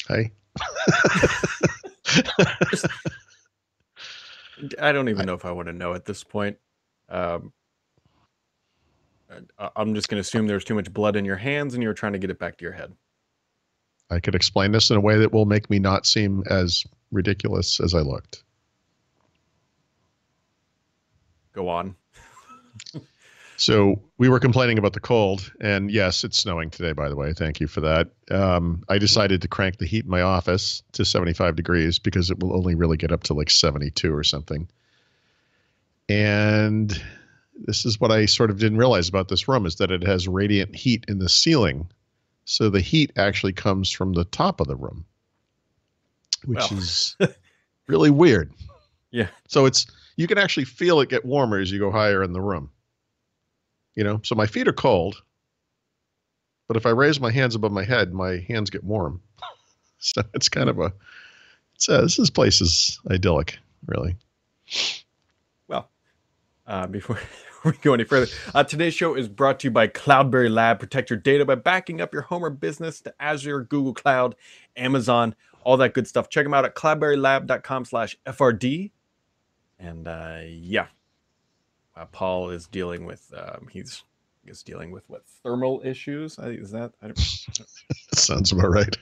Hey. Just, I don't even know if I want to know at this point. Um, I'm just going to assume there's too much blood in your hands and you were trying to get it back to your head. I could explain this in a way that will make me not seem as ridiculous as I looked. Go on. So we were complaining about the cold, and yes, it's snowing today, by the way. Thank you for that. I decided to crank the heat in my office to 75 degrees because it will only really get up to like 72 or something. And this is what I sort of didn't realize about this room is that it has radiant heat in the ceiling. So the heat actually comes from the top of the room, which Well, is really weird. yeah. So you can actually feel it get warmer as you go higher in the room. So my feet are cold, but if I raise my hands above my head, my hands get warm. So it's kind of this place is idyllic, really. Well, before we go any further, today's show is brought to you by Cloudberry Lab. Protect your data by backing up your home or business to Azure, Google Cloud, Amazon, all that good stuff. Check them out at cloudberrylab.com/FRD. And Paul is dealing with he's dealing with what, thermal issues? Is that? I don't Sounds about right.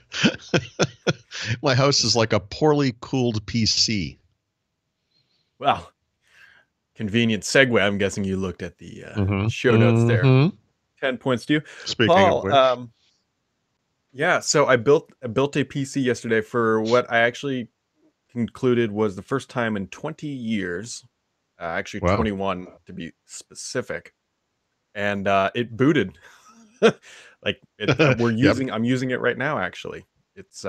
My house is like a poorly cooled PC. Well, convenient segue. I'm guessing you looked at the show notes there. 10 points to you, Speaking Paul. of which, yeah. So I built a PC yesterday for what I actually concluded was the first time in 20 years. Actually, wow. 21 to be specific, and it booted. Like we're using, I'm using it right now. Actually, it's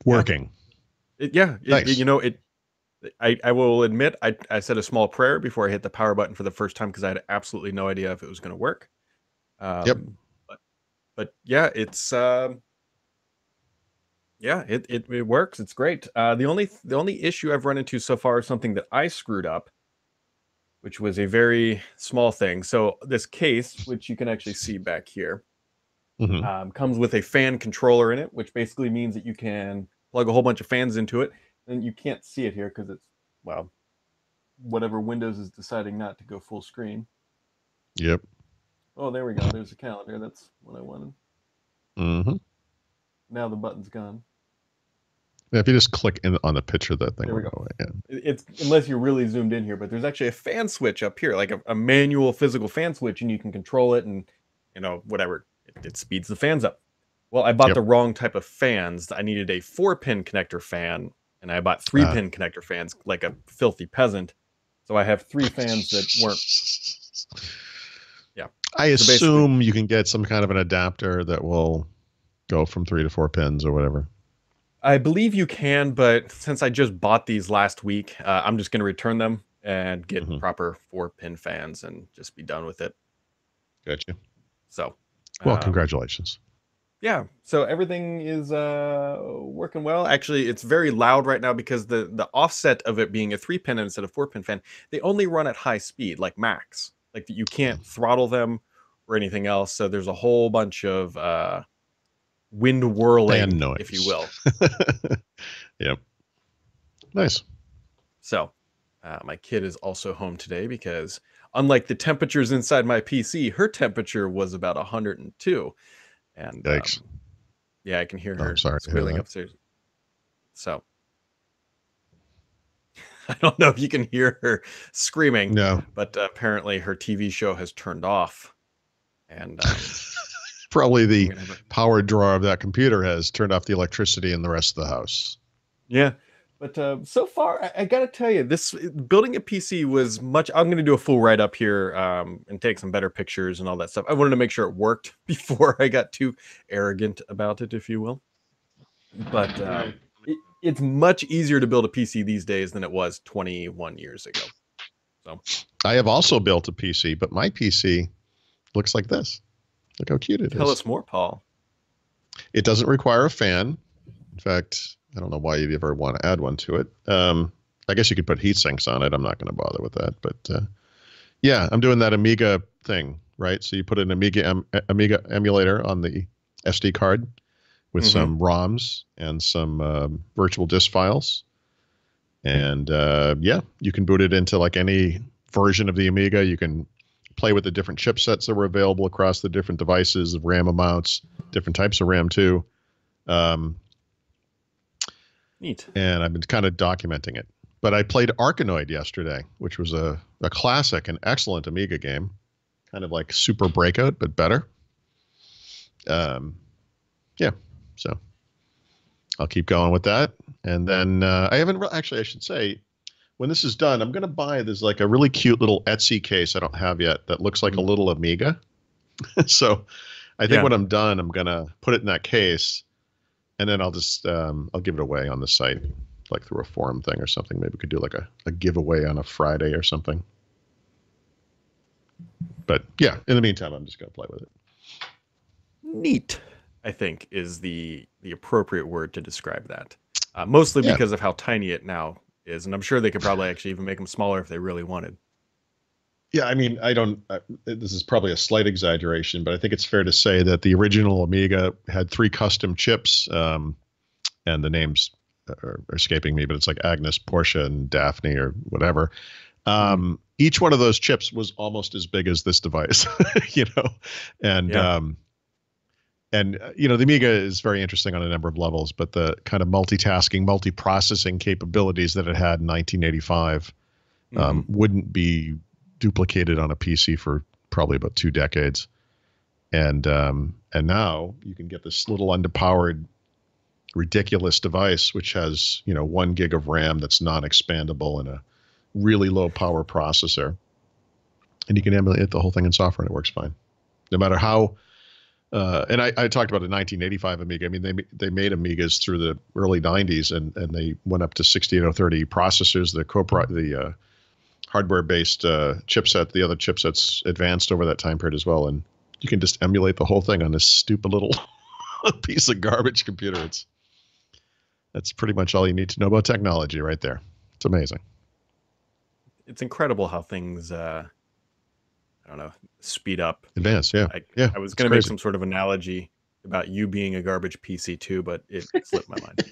working. Nice. Nice. I will admit, I said a small prayer before I hit the power button for the first time because I had absolutely no idea if it was going to work. Yep. But yeah, it's it works. It's great. The only issue I've run into so far is something that I screwed up, which was a very small thing. So this case, which you can actually see back here, comes with a fan controller in it, which basically means that you can plug a whole bunch of fans into it. And you can't see it here because it's, well, whatever Windows is deciding not to go full screen. Yep. Oh, there we go. There's a calendar. That's what I wanted. Now the button's gone. Yeah, if you just click on the picture, that thing there we will go. go away. Yeah. It's unless you're really zoomed in here, but there's actually a fan switch up here, like a manual physical fan switch, and you can control it, and whatever it speeds the fans up. Well, I bought the wrong type of fans. I needed a 4-pin connector fan, and I bought 3-pin connector fans like a filthy peasant. So I have 3 fans that weren't. Yeah. I assume you can get some kind of an adapter that will go from 3 to 4 pins or whatever. I believe you can, but since I just bought these last week, I'm just going to return them and get proper 4-pin fans and just be done with it. Gotcha. So, well, congratulations. Yeah, so everything is working well. Actually, it's very loud right now because the offset of it being a 3-pin instead of 4-pin fan, they only run at high speed, like max. Like you can't throttle them or anything else. So there's a whole bunch of wind whirling, if you will. Yep. Nice. So my kid is also home today because unlike the temperatures inside my PC, her temperature was about 102. And yeah, I can hear her squealing upstairs. So I don't know if you can hear her screaming. No. But apparently her TV show has turned off. And probably the power drawer of that computer has turned off the electricity in the rest of the house. Yeah. But so far, I got to tell you, this building a PC was much. I'm going to do a full write up here and take some better pictures and all that stuff. I wanted to make sure it worked before I got too arrogant about it, if you will. But it's much easier to build a PC these days than it was 21 years ago. So I have also built a PC, but my PC looks like this. Look how cute it is. Tell us more, Paul. It doesn't require a fan. In fact, I don't know why you'd ever want to add one to it. I guess you could put heat sinks on it. I'm not going to bother with that. But yeah, I'm doing that Amiga thing, right? So you put an Amiga emulator on the SD card, with some ROMs and some virtual disk files. And yeah, you can boot it into like any version of the Amiga. You can play with the different chipsets that were available across the different devices, RAM amounts, different types of RAM too. Neat. And I've been kind of documenting it. But I played Arkanoid yesterday, which was a classic and excellent Amiga game. Kind of like Super Breakout, but better. Yeah, so I'll keep going with that. And then I haven't actually, I should say, when this is done, I'm going to buy this like a really cute little Etsy case I don't have yet that looks like a little Amiga. So I think when I'm done, I'm going to put it in that case, and then I'll just I'll give it away on the site, like through a forum thing or something. Maybe we could do like a giveaway on a Friday or something. But yeah, in the meantime, I'm just going to play with it. Neat, I think, is the appropriate word to describe that. Mostly because of how tiny it now is, and I'm sure they could probably actually even make them smaller if they really wanted. Yeah, I mean, this is probably a slight exaggeration, but I think it's fair to say that the original Amiga had 3 custom chips, and the names are escaping me, but it's like Agnes, Portia, and Daphne or whatever. Each one of those chips was almost as big as this device, and the Amiga is very interesting on a number of levels, but the kind of multitasking, multiprocessing capabilities that it had in 1985 wouldn't be duplicated on a PC for probably about 2 decades. And now you can get this little underpowered, ridiculous device, which has 1 gig of RAM that's non-expandable and a really low power processor, and you can emulate the whole thing in software and it works fine, no matter how. And I talked about a 1985 Amiga. I mean, they made Amigas through the early 90s, and they went up to 68030 processors. The hardware-based chipset, the other chipsets advanced over that time period as well, and you can just emulate the whole thing on this stupid little piece of garbage computer. That's pretty much all you need to know about technology right there. It's amazing. It's incredible how things speed up. Advance, yeah. I was going to make some sort of analogy about you being a garbage PC too, but it slipped my mind.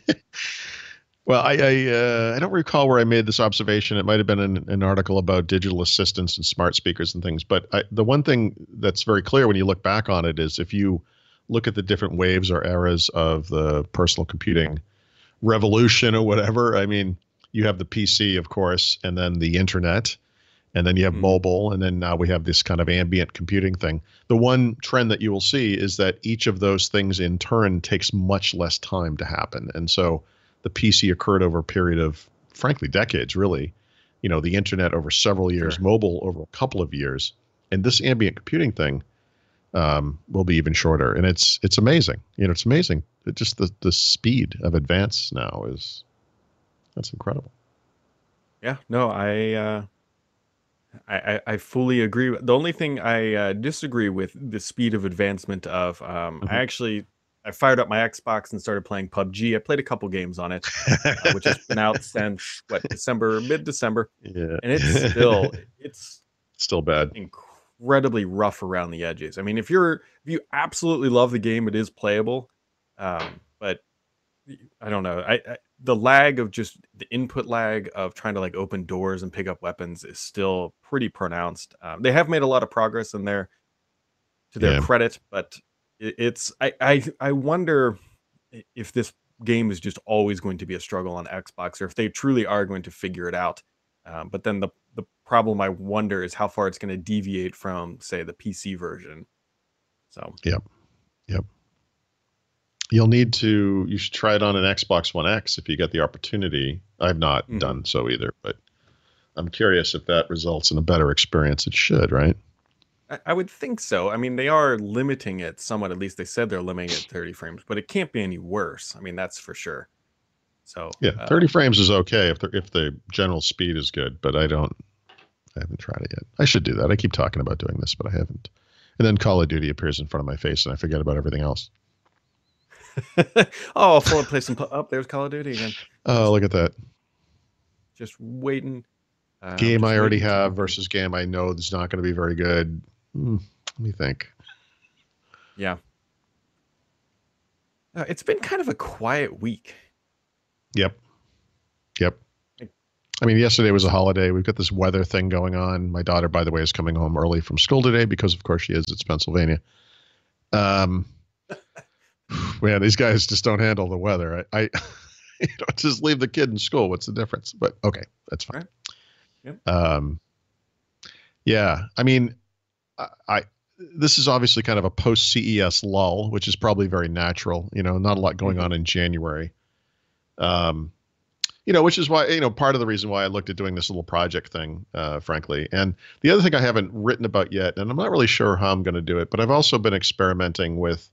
Well, I don't recall where I made this observation. It might have been an article about digital assistants and smart speakers and things. But the one thing that's very clear when you look back on it is if you look at the different waves or eras of the personal computing revolution or whatever, I mean, you have the PC, of course, and then the internet, and then you have mobile, and then now we have this kind of ambient computing thing. The one trend that you will see is that each of those things in turn takes much less time to happen. And so the PC occurred over a period of, frankly, decades, really. The internet over several years, mobile over a couple of years. And this ambient computing thing will be even shorter. And it's amazing. It's amazing. Just the speed of advance now that's incredible. Yeah, no, I fully agree. The only thing I disagree with the speed of advancement of, I fired up my Xbox and started playing PUBG. I played a couple games on it, which has been out since mid-December. Yeah, and it's still bad, incredibly rough around the edges. I mean, if you absolutely love the game, it is playable, but I don't know. The lag of just the input lag of trying to like open doors and pick up weapons is still pretty pronounced. They have made a lot of progress in there, to their credit, but I wonder if this game is just always going to be a struggle on Xbox, or if they truly are going to figure it out. But then the problem I wonder is how far it's going to deviate from, say, the PC version. So yep. You should try it on an Xbox One X if you get the opportunity. I've not done so either, but I'm curious if that results in a better experience. It should, right? I would think so. I mean, they are limiting it somewhat. At least they said they're limiting it 30 frames, but it can't be any worse. I mean, that's for sure. So yeah, 30 frames is okay if the general speed is good, but I haven't tried it yet. I should do that. I keep talking about doing this, but I haven't. And then Call of Duty appears in front of my face, and I forget about everything else. Oh, full of place up. There's Call of Duty again. Oh, look at that. Just waiting. Game I already have versus game I know is not going to be very good. Let me think. Yeah. It's been kind of a quiet week. Yep. Yep. Like, I mean, yesterday was a holiday. We've got this weather thing going on. My daughter, by the way, is coming home early from school today because, of course, she is. It's Pennsylvania. Um, man, these guys just don't handle the weather. I just leave the kid in school. What's the difference? But okay, that's fine. right. Yep. Yeah. I mean, I this is obviously kind of a post CES lull, which is probably very natural. Not a lot going on in January. Which is why, part of the reason why I looked at doing this little project thing, frankly. And the other thing I haven't written about yet, and I'm not really sure how I'm going to do it, but I've also been experimenting with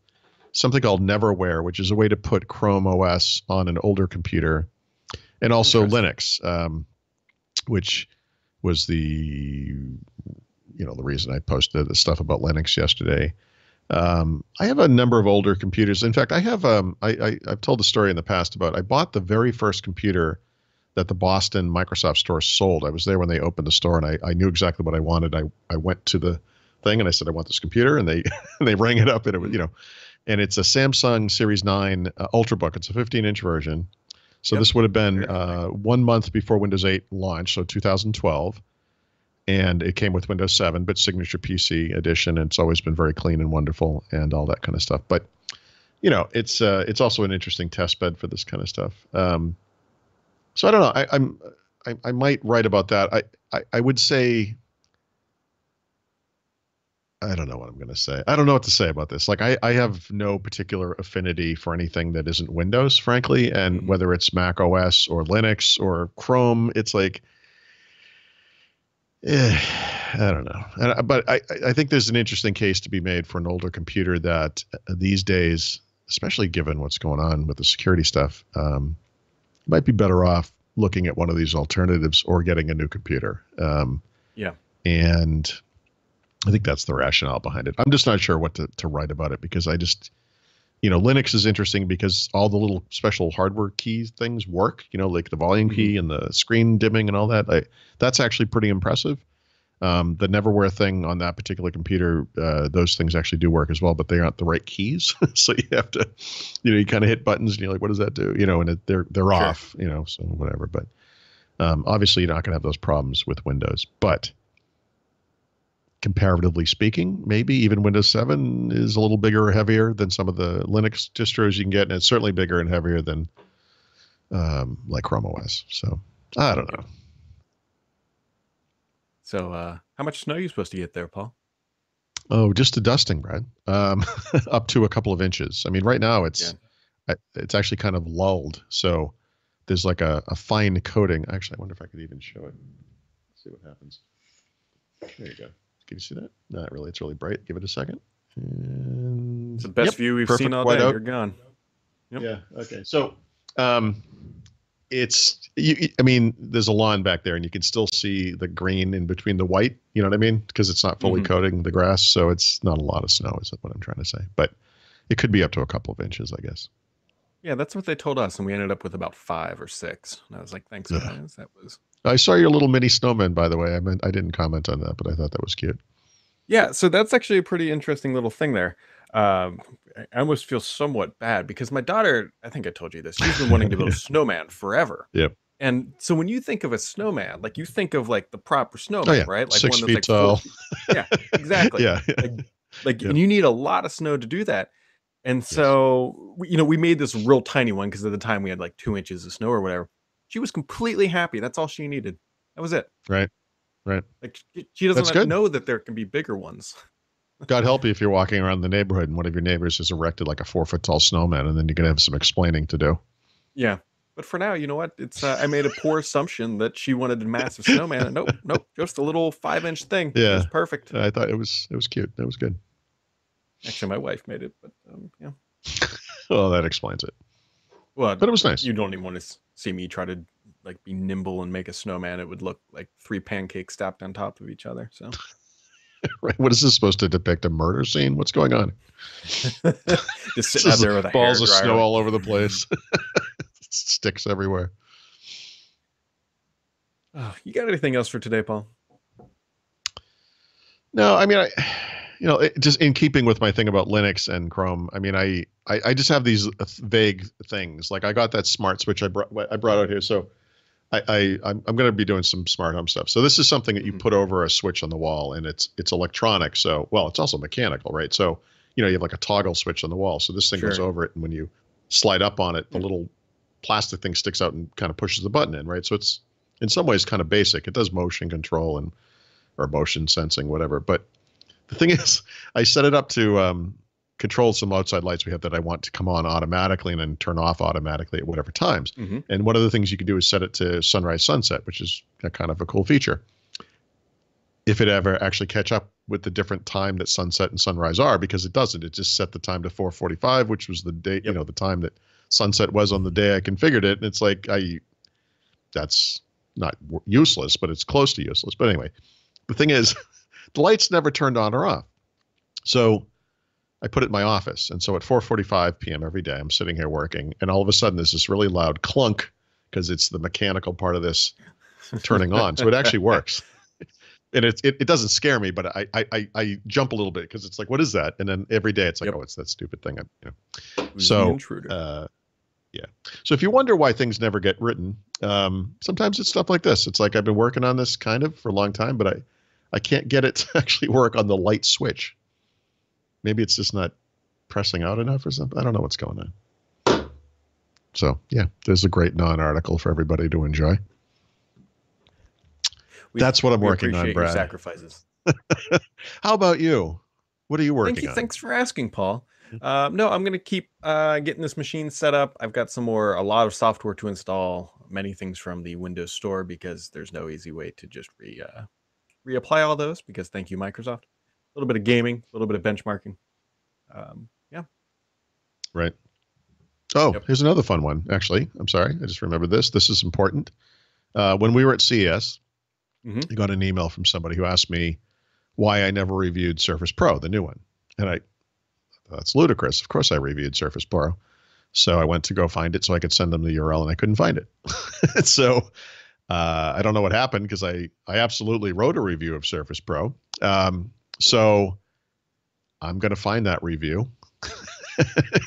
something called Neverware, which is a way to put Chrome OS on an older computer, and also Linux, which was the reason I posted the stuff about Linux yesterday. I have a number of older computers. In fact, I have I've told the story in the past about I bought the very first computer that the Boston Microsoft store sold. I was there when they opened the store, and I knew exactly what I wanted. I went to the thing and I said I want this computer, and they they rang it up, and it was and it's a Samsung Series 9 Ultrabook. It's a 15-inch version. So this would have been 1 month before Windows 8 launched, so 2012. And it came with Windows 7, but Signature PC edition. And it's always been very clean and wonderful and all that kind of stuff. But, it's also an interesting test bed for this kind of stuff. So I don't know. I might write about that. I would say, I don't know what I'm going to say. I don't know what to say about this. Like I have no particular affinity for anything that isn't Windows, frankly. And whether it's Mac OS or Linux or Chrome, it's like, I don't know. But I think there's an interesting case to be made for an older computer that these days, especially given what's going on with the security stuff, might be better off looking at one of these alternatives or getting a new computer. Yeah. And I think that's the rationale behind it. I'm just not sure what to write about it because I just, Linux is interesting because all the little special hardware keys things work, like the volume key and the screen dimming and all that. That's actually pretty impressive. The Neverware thing on that particular computer, those things actually do work as well, but they aren't the right keys. So you have to, you kind of hit buttons and you're like, what does that do? And they're off, so whatever. But obviously you're not going to have those problems with Windows. But comparatively speaking, maybe even Windows 7 is a little bigger or heavier than some of the Linux distros you can get, and it's certainly bigger and heavier than like Chrome OS. So I don't know. So how much snow are you supposed to get there, Paul? Oh, just a dusting, Brad. Up to a couple of inches. I mean, right now it's actually kind of lulled. So there's like a fine coating. Actually, I wonder if I could even show it. Let's see what happens. There you go. Can you see that? Not really. It's really bright. Give it a second. And it's the best view we've seen all day. You're gone. Yep. Yeah. Okay. So, I mean, there's a lawn back there and you can still see the green in between the white, you know what I mean? Because it's not fully coating the grass. So it's not a lot of snow is what I'm trying to say, but it could be up to a couple of inches, I guess. Yeah. That's what they told us. And we ended up with about 5 or 6. And I was like, thanks guys. I saw your little mini snowman, by the way. I didn't comment on that, but I thought that was cute. Yeah, so that's actually a pretty interesting little thing there. I almost feel somewhat bad because my daughter, I think I told you this, she's been wanting to build a snowman forever. Yep. And so when you think of a snowman, like you think of like the proper snowman, right? Like 6 feet tall. Yeah, exactly. Yeah. And you need a lot of snow to do that. And so, we made this real tiny one because at the time we had like 2 inches of snow or whatever. She was completely happy. That's all she needed. That was it. Right. Like she doesn't know that there can be bigger ones. God help you if you're walking around the neighborhood and one of your neighbors has erected like a 4-foot tall snowman, and then you're gonna have some explaining to do. Yeah, but for now, you know what? It's I made a poor assumption that she wanted a massive snowman, and nope, just a little 5-inch thing. Yeah, it was perfect. I thought it was cute. That was good. Actually, my wife made it, but yeah. Well, that explains it. Well, but it was nice. You don't even want to see me try to like be nimble and make a snowman. It would look like 3 pancakes stacked on top of each other. So, right. What is this supposed to depict? A murder scene? What's going on? Just sitting out there with a balls of snow all over the place. Sticks everywhere. Oh, you got anything else for today, Paul? No, I mean, just in keeping with my thing about Linux and Chrome. I mean, I just have these vague things. Like I got that smart switch I brought out here. So I'm going to be doing some smart home stuff. So this is something that you put over a switch on the wall, and it's electronic. So, well, it's also mechanical, right? So, you have like a toggle switch on the wall. So this thing goes over it, and when you slide up on it, the little plastic thing sticks out and kind of pushes the button in, right? So it's in some ways kind of basic. It does motion control or motion sensing, whatever. But the thing is, I set it up to control some outside lights we have that I want to come on automatically and then turn off automatically at whatever times. And one of the things you can do is set it to sunrise, sunset, which is kind of a cool feature. If it ever actually catch up with the different time that sunset and sunrise are, because it doesn't. It just set the time to 4:45, which was the day, the time that sunset was on the day I configured it. And it's like, that's not useless, but it's close to useless. But anyway, the thing is, the lights never turned on or off. So I put it in my office. And so at 4:45 p.m. every day, I'm sitting here working. And all of a sudden, there's this really loud clunk because it's the mechanical part of this turning on. So it actually works. And it doesn't scare me, but I jump a little bit because it's like, what is that? And then every day it's like, oh, it's that stupid thing. So, yeah. So if you wonder why things never get written, sometimes it's stuff like this. It's like I've been working on this kind of for a long time, but I can't get it to actually work on the light switch. Maybe it's just not pressing out enough or something. I don't know what's going on. So, yeah, there's a great non-article for everybody to enjoy. That's what I'm working on, Brad. Your sacrifices. How about you? What are you working on? Thanks for asking, Paul. No, I'm going to keep getting this machine set up. I've got a lot of software to install, many things from the Windows Store, because there's no easy way to just reapply all those, because thank you, Microsoft. A little bit of gaming, a little bit of benchmarking. Yeah. Right. Oh, here's another fun one, actually. I'm sorry. I just remembered this. This is important. When we were at CES, I got an email from somebody who asked me why I never reviewed Surface Pro, the new one. And that's ludicrous. Of course I reviewed Surface Pro. So I went to go find it so I could send them the URL, and I couldn't find it. So I don't know what happened, because I absolutely wrote a review of Surface Pro. So I'm going to find that review.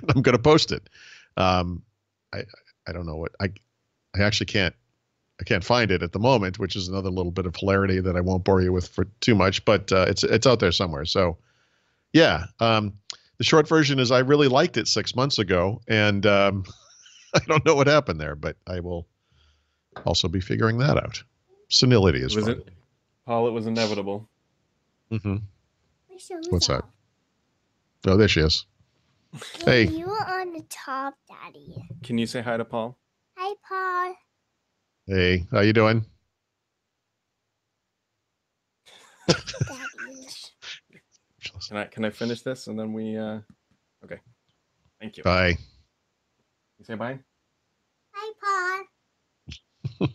I'm going to post it. I don't know what I actually can't find it at the moment, which is another little bit of hilarity that I won't bore you with for too much, but it's out there somewhere. So yeah, the short version is I really liked it 6 months ago, and I don't know what happened there, but I will also be figuring that out. Senility is fun. Paul, it was inevitable. What's that? Oh, there she is. Hey. You were on the top, Daddy. Can you say hi to Paul? Hi, Paul. Hey, how you doing? Can I finish this and then we okay. Thank you. Bye. You say bye? Hi, Paul.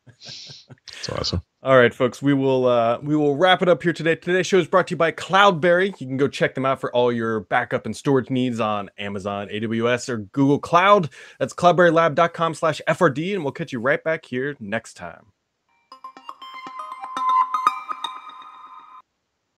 That's awesome. All right, folks, we will wrap it up here today. Today's show is brought to you by Cloudberry. You can go check them out for all your backup and storage needs on Amazon, AWS, or Google Cloud. That's cloudberrylab.com/FRD, and we'll catch you right back here next time.